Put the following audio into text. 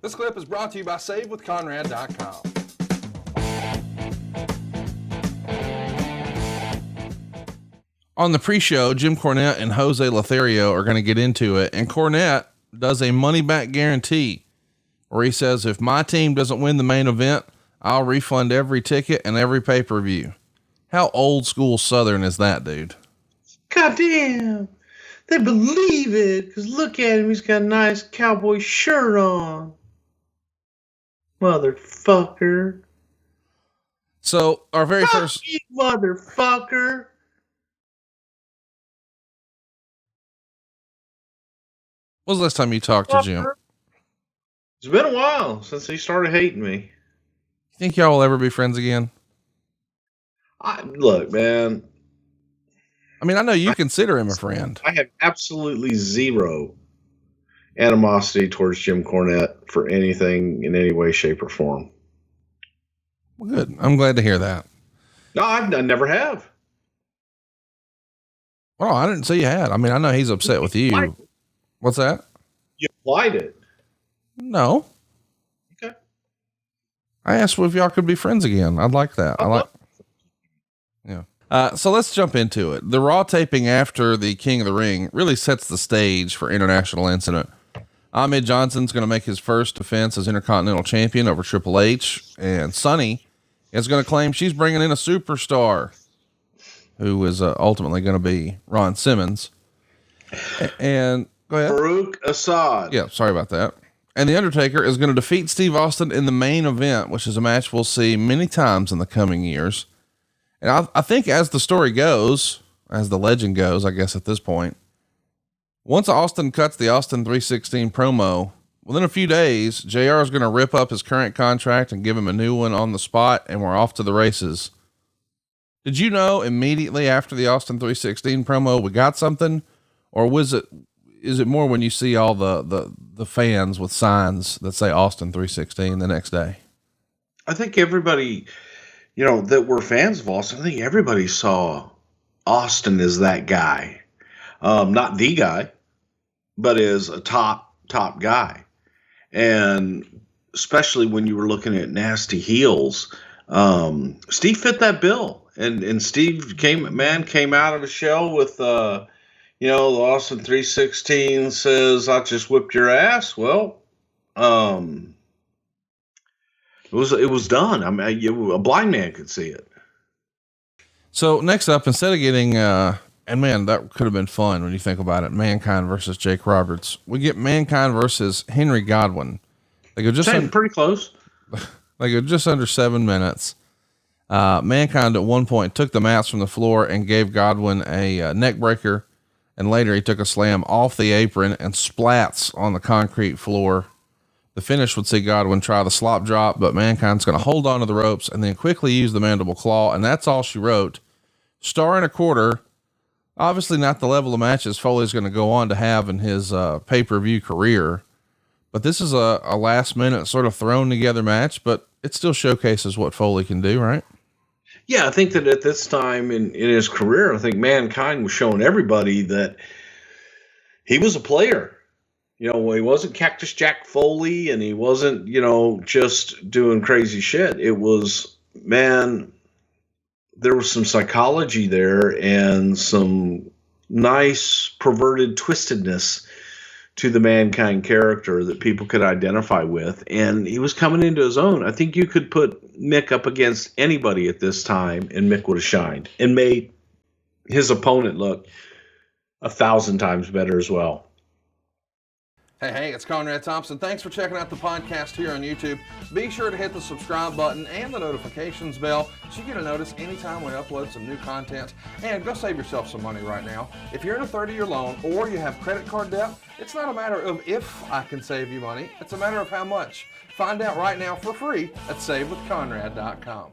This clip is brought to you by SaveWithConrad.com. On the pre-show, Jim Cornette and Jose Lothario are going to get into it, and Cornette does a money-back guarantee where he says, if my team doesn't win the main event, I'll refund every ticket and every pay-per-view. How old school Southern is that, dude? Goddamn. They believe it, because look at him. He's got a nice cowboy shirt on. Motherfucker. So our very first... you, motherfucker. When was the last time you talked to Jim? It's been a while since he started hating me. You think y'all will ever be friends again? Look, man. I mean, I know you consider him a friend. I have absolutely zero animosity towards Jim Cornette for anything in any way, shape, or form. Well, good. I'm glad to hear that. No, I never have. Well, I didn't say you had. I mean, I know he's upset with you. What's that? You applied it. No. Okay. I asked if y'all could be friends again. I'd like that. Yeah. So let's jump into it. The Raw taping after the King of the Ring really sets the stage for International Incident. Ahmed Johnson's going to make his first defense as Intercontinental Champion over Triple H, and Sunny is going to claim she's bringing in a superstar who is ultimately going to be Ron Simmons. And go ahead. Farouk Assad. Yeah, sorry about that. And The Undertaker is going to defeat Steve Austin in the main event, which is a match we'll see many times in the coming years. And I think as the story goes, as the legend goes, I guess at this point, once Austin cuts the Austin 316 promo, within a few days, JR is going to rip up his current contract and give him a new one on the spot, and we're off to the races. Did you know immediately after the Austin 316 promo we got something, or is it more when you see all the fans with signs that say Austin 316 the next day? I think everybody, that were fans of Austin, I think everybody saw Austin as that guy. Not the guy, but as a top guy. And especially when you were looking at nasty heels, Steve fit that bill. And Steve came out of a shell with, the Austin 316 says, I just whipped your ass. Well, it was done. I mean, a blind man could see it. So next up, instead of getting, and man, that could have been fun when you think about it, Mankind versus Jake Roberts, we get Mankind versus Henry Godwinn. They go just pretty close. They go just under 7 minutes. Mankind at one point took the mats from the floor and gave Godwinn a neck breaker. And later he took a slam off the apron and splats on the concrete floor. The finish would see Godwinn try the slop drop, but Mankind's going to hold on to the ropes and then quickly use the mandible claw. And that's all she wrote. Star and a quarter. Obviously not the level of matches Foley's going to go on to have in his pay-per-view career. But this is a last minute sort of thrown together match, but it still showcases what Foley can do, right? Yeah, I think that at this time in his career, I think Mankind was showing everybody that he was a player. He wasn't Cactus Jack Foley, and he wasn't, just doing crazy shit. It was, man, there was some psychology there and some nice perverted twistedness to the Mankind character that people could identify with. And he was coming into his own. I think you could put Mick up against anybody at this time and Mick would have shined and made his opponent look 1,000 times better as well. Hey, it's Conrad Thompson. Thanks for checking out the podcast here on YouTube. Be sure to hit the subscribe button and the notifications bell so you get a notice anytime we upload some new content. And go save yourself some money right now. If you're in a 30-year loan or you have credit card debt, it's not a matter of if I can save you money. It's a matter of how much. Find out right now for free at SaveWithConrad.com.